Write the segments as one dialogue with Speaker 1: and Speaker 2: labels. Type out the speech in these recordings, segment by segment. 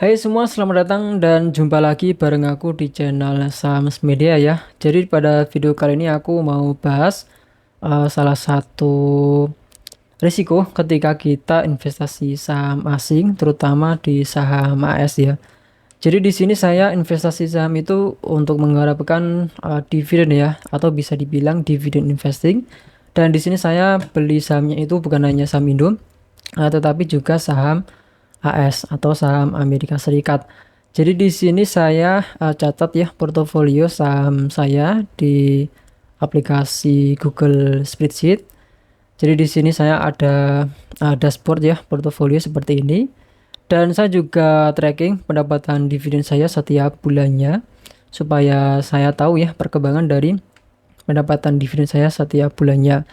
Speaker 1: Hai semua, selamat datang dan jumpa lagi bareng aku di channel Sams Media ya. Jadi pada video kali ini aku mau bahas salah satu risiko ketika kita investasi saham asing, terutama di saham AS ya. Jadi di sini saya investasi saham itu untuk mengharapkan dividen ya, atau bisa dibilang dividen investing. Dan di sini saya beli sahamnya itu bukan hanya saham Indo, tetapi juga saham AS atau saham Amerika Serikat. Jadi di sini saya catat ya portofolio saham saya di aplikasi Google Spreadsheet. Jadi di sini saya ada dashboard ya portofolio seperti ini. Dan saya juga tracking pendapatan dividen saya setiap bulannya supaya saya tahu ya perkembangan dari pendapatan dividen saya setiap bulannya.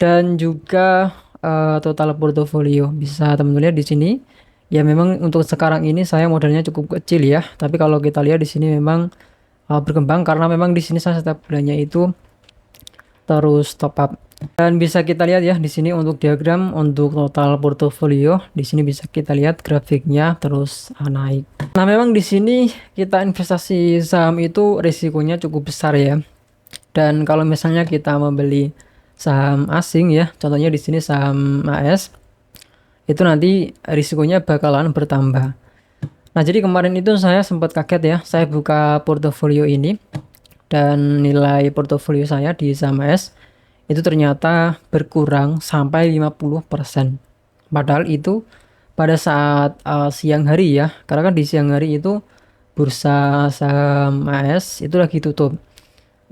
Speaker 1: Dan juga total portofolio bisa teman-teman lihat di sini. Ya memang untuk sekarang ini saya modalnya cukup kecil ya, tapi kalau kita lihat di sini memang berkembang karena memang di sini saya setiap bulannya itu terus top up. Dan bisa kita lihat ya di sini untuk diagram untuk total portofolio, di sini bisa kita lihat grafiknya terus naik. Nah, memang di sini kita investasi saham itu risikonya cukup besar ya. Dan kalau misalnya kita membeli saham asing ya, contohnya di sini saham AS, itu nanti risikonya bakalan bertambah. Nah, jadi kemarin itu saya sempat kaget ya, saya buka portofolio ini dan nilai portofolio saya di saham AS itu ternyata berkurang sampai 50%. Padahal itu pada saat siang hari ya, karena kan di siang hari itu bursa saham AS itu lagi tutup.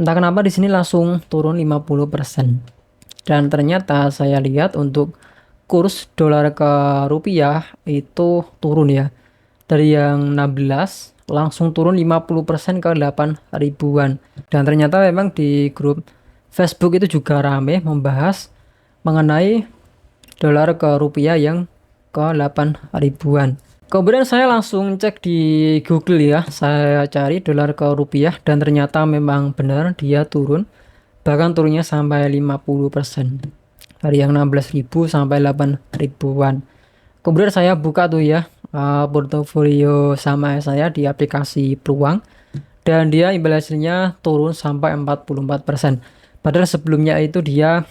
Speaker 1: Entah kenapa di sini langsung turun 50%. Dan ternyata saya lihat untuk kurs dolar ke rupiah itu turun ya. Dari yang 16 langsung turun 50% ke 8 ribuan. Dan ternyata memang di grup Facebook itu juga rame membahas mengenai dolar ke rupiah yang ke 8 ribuan. Kemudian saya langsung cek di Google ya, saya cari dolar ke rupiah dan ternyata memang benar dia turun, bahkan turunnya sampai 50%. Dari yang 16.000 sampai 8 ribuan. Kemudian saya buka tuh ya portofolio sama saya di aplikasi Peluang dan dia imbal hasilnya turun sampai 44%. Padahal sebelumnya itu dia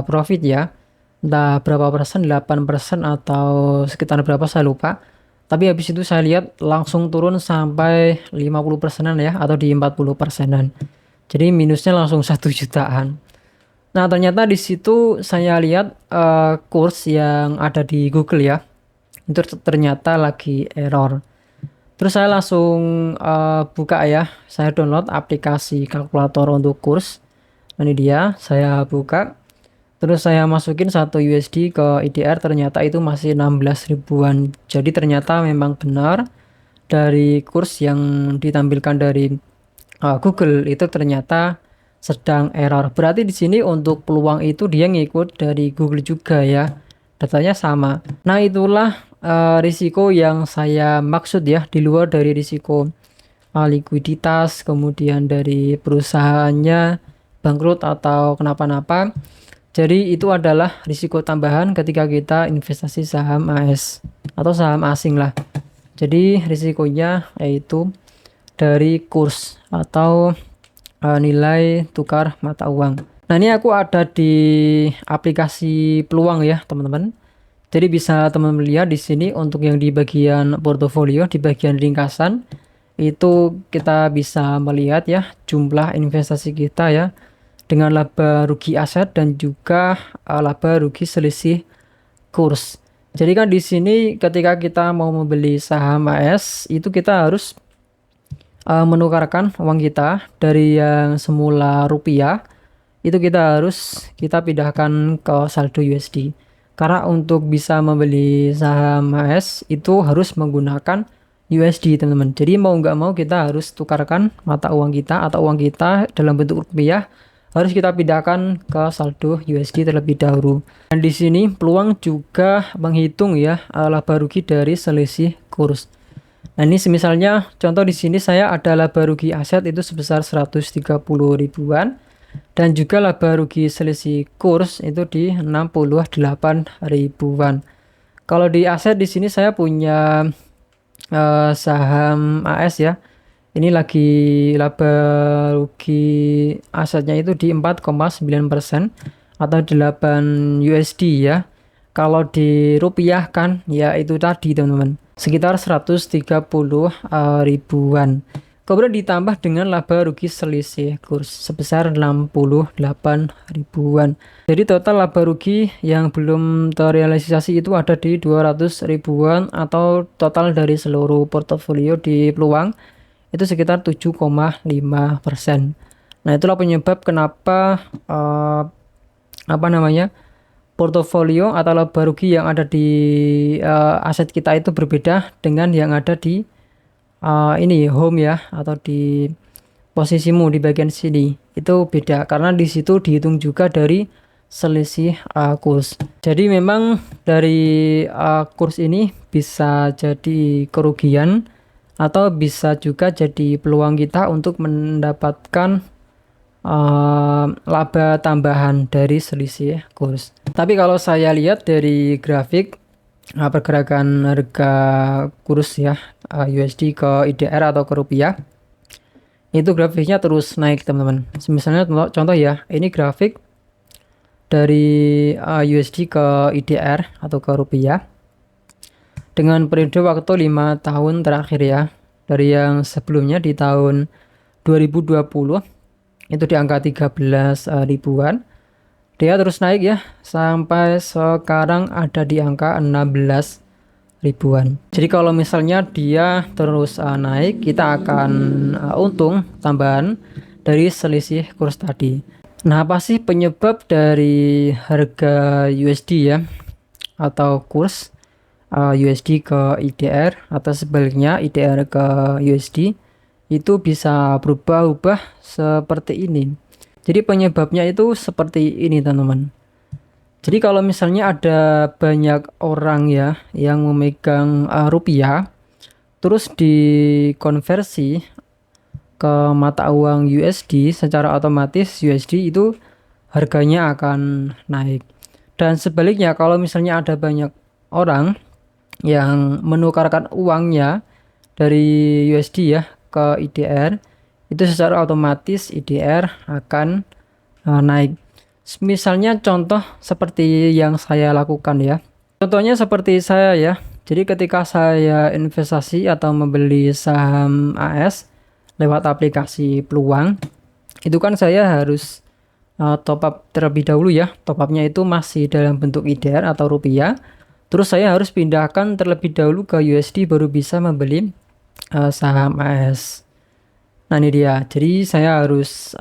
Speaker 1: profit ya, entah berapa persen, 8% atau sekitar berapa saya lupa. Tapi habis itu saya lihat langsung turun sampai 50 persenan ya, atau di 40 persenan. Jadi minusnya langsung 1 jutaan. Nah, ternyata di situ saya lihat kurs yang ada di Google ya, itu ternyata lagi error. Terus saya langsung buka ya, saya download aplikasi kalkulator untuk kurs. Ini dia, saya buka. Terus saya masukin 1 USD ke IDR, ternyata itu masih 16 ribuan. Jadi ternyata memang benar dari kurs yang ditampilkan dari Google itu ternyata sedang error. Berarti di sini untuk peluang itu dia ngikut dari Google juga ya. Datanya sama. Nah, itulah risiko yang saya maksud ya, di luar dari risiko likuiditas, kemudian dari perusahaannya bangkrut atau kenapa-napa. Jadi itu adalah risiko tambahan ketika kita investasi saham AS atau saham asing lah. Jadi risikonya yaitu dari kurs atau nilai tukar mata uang. Nah, ini aku ada di aplikasi Peluang ya, teman-teman. Jadi bisa teman-teman lihat di sini untuk yang di bagian portofolio, di bagian ringkasan itu kita bisa melihat ya jumlah investasi kita ya dengan laba rugi aset dan juga laba rugi selisih kurs. Jadi kan di sini ketika kita mau membeli saham AS itu kita harus menukarkan uang kita dari yang semula rupiah itu kita pindahkan ke saldo USD. Karena untuk bisa membeli saham AS itu harus menggunakan USD, teman-teman. Jadi mau nggak mau kita harus tukarkan mata uang kita atau uang kita dalam bentuk rupiah harus kita pindahkan ke saldo USD terlebih dahulu. Dan di sini peluang juga menghitung ya laba rugi dari selisih kurs. Nah, ini misalnya contoh di sini saya ada laba rugi aset itu sebesar 130 ribuan dan juga laba rugi selisih kurs itu di 68 ribuan. Kalau di aset di sini saya punya saham AS ya. Ini lagi laba rugi asetnya itu di 4,9% atau 8 USD ya. Kalau dirupiahkan ya itu tadi teman-teman, sekitar 130 ribuan. Kemudian ditambah dengan laba rugi selisih kurs sebesar 68 ribuan. Jadi total laba rugi yang belum terrealisasi itu ada di 200 ribuan atau total dari seluruh portofolio di peluang itu sekitar 7,5%. Nah, itulah penyebab kenapa apa namanya, portofolio atau laba rugi yang ada di aset kita itu berbeda dengan yang ada di ini home ya, atau di posisimu di bagian sini itu beda karena di situ dihitung juga dari selisih kurs. Jadi memang dari kurs ini bisa jadi kerugian atau bisa juga jadi peluang kita untuk mendapatkan laba tambahan dari selisih kurs. Tapi kalau saya lihat dari grafik pergerakan harga kurs ya, USD ke IDR atau ke rupiah, itu grafiknya terus naik teman-teman. Misalnya contoh ya, ini grafik dari USD ke IDR atau ke rupiah dengan periode waktu 5 tahun terakhir ya. Dari yang sebelumnya di tahun 2020 itu di angka 13 ribuan. Dia terus naik ya sampai sekarang ada di angka 16 ribuan. Jadi kalau misalnya dia terus naik, kita akan untung tambahan dari selisih kurs tadi. Nah, apa sih penyebab dari harga USD ya atau kurs USD ke IDR atau sebaliknya IDR ke USD itu bisa berubah-ubah seperti ini. Jadi penyebabnya itu seperti ini teman-teman. Jadi kalau misalnya ada banyak orang ya yang memegang rupiah terus dikonversi ke mata uang USD, secara otomatis USD itu harganya akan naik. Dan sebaliknya kalau misalnya ada banyak orang yang menukarkan uangnya dari USD ya ke IDR, itu secara otomatis IDR akan naik. Misalnya contoh seperti yang saya lakukan ya. Contohnya seperti saya ya. Jadi ketika saya investasi atau membeli saham AS lewat aplikasi peluang, itu kan saya harus top up terlebih dahulu ya. Top upnya itu masih dalam bentuk IDR atau rupiah. Terus saya harus pindahkan terlebih dahulu ke USD baru bisa membeli saham AS. Nah ini dia, jadi saya harus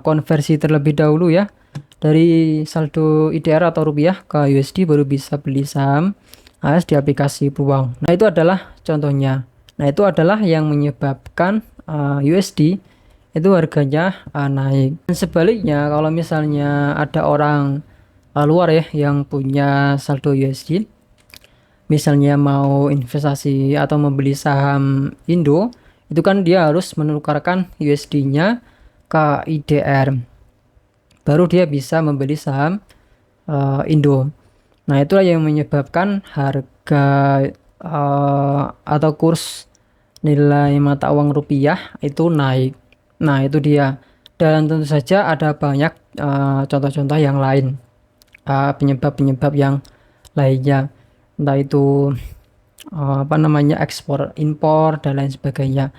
Speaker 1: konversi terlebih dahulu ya, dari saldo IDR atau rupiah ke USD baru bisa beli saham AS di aplikasi peluang. Nah itu adalah contohnya. Nah itu adalah yang menyebabkan USD itu harganya naik. Dan sebaliknya kalau misalnya ada orang luar ya yang punya saldo USD, misalnya mau investasi atau membeli saham Indo, itu kan dia harus menukarkan USD-nya ke IDR. Baru dia bisa membeli saham Indo. Nah, itulah yang menyebabkan harga atau kurs nilai mata uang rupiah itu naik. Nah, itu dia. Dan tentu saja ada banyak contoh-contoh yang lain. Penyebab-penyebab yang lainnya. Entah itu ekspor impor dan lain sebagainya.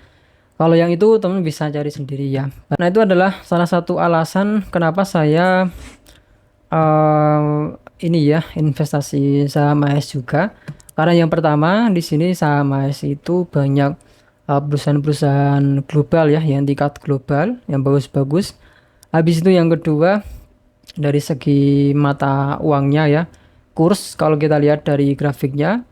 Speaker 1: Kalau yang itu teman bisa cari sendiri ya. Nah itu adalah salah satu alasan kenapa saya ini ya investasi saham AS juga. Karena yang pertama di sini saham AS itu banyak perusahaan-perusahaan global ya, yang tingkat global yang bagus-bagus. Habis itu yang kedua dari segi mata uangnya ya, kurs kalau kita lihat dari grafiknya,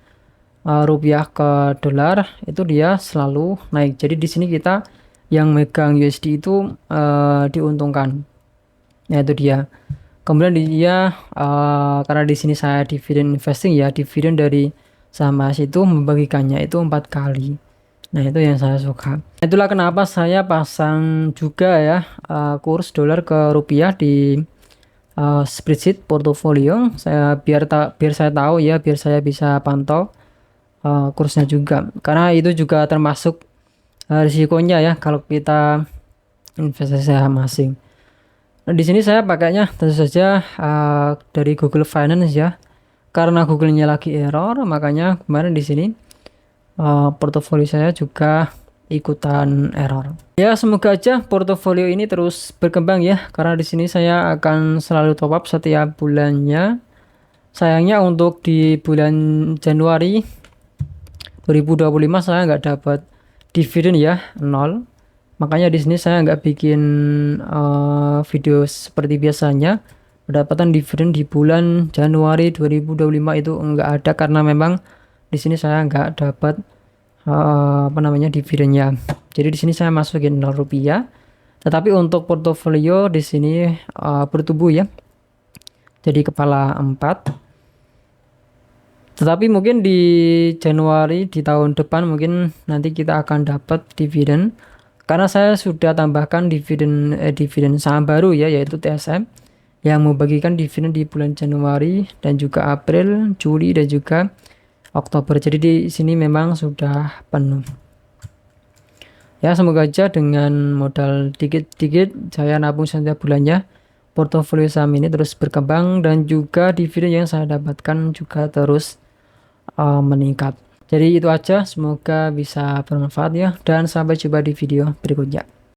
Speaker 1: rupiah ke dolar itu dia selalu naik. Jadi di sini kita yang megang USD itu diuntungkan. Nah itu dia. Kemudian dia karena di sini saya dividen investing ya, dividen dari saham AS itu membagikannya itu 4 kali. Nah itu yang saya suka. Itulah kenapa saya pasang juga ya kurs dolar ke rupiah di spreadsheet portofolio. Saya biar saya tahu ya, biar saya bisa pantau kursnya juga, karena itu juga termasuk risikonya ya kalau kita investasi saham asing. Nah, di sini saya pakainya tentu saja dari Google Finance ya. Karena Google-nya lagi error, makanya kemarin di sini portofolio saya juga ikutan error. Ya, semoga aja portofolio ini terus berkembang ya, karena di sini saya akan selalu top up setiap bulannya. Sayangnya untuk di bulan Januari 2025 saya nggak dapat dividen ya, nol. Makanya di sini saya nggak bikin video seperti biasanya. Pendapatan dividen di bulan Januari 2025 itu nggak ada karena memang di sini saya nggak dapat apa namanya dividennya. Jadi di sini saya masukin 0 rupiah. Tetapi untuk portofolio di sini bertumbuh ya. Jadi kepala 4. Tetapi mungkin di Januari di tahun depan mungkin nanti kita akan dapat dividen karena saya sudah tambahkan dividen saham baru ya, yaitu TSM yang membagikan dividen di bulan Januari dan juga April, Juli dan juga Oktober. Jadi di sini memang sudah penuh. Ya, semoga aja dengan modal dikit-dikit saya nabung setiap bulannya, portofolio saham ini terus berkembang dan juga dividen yang saya dapatkan juga terus meningkat. Jadi itu aja, semoga bisa bermanfaat ya, dan sampai jumpa di video berikutnya.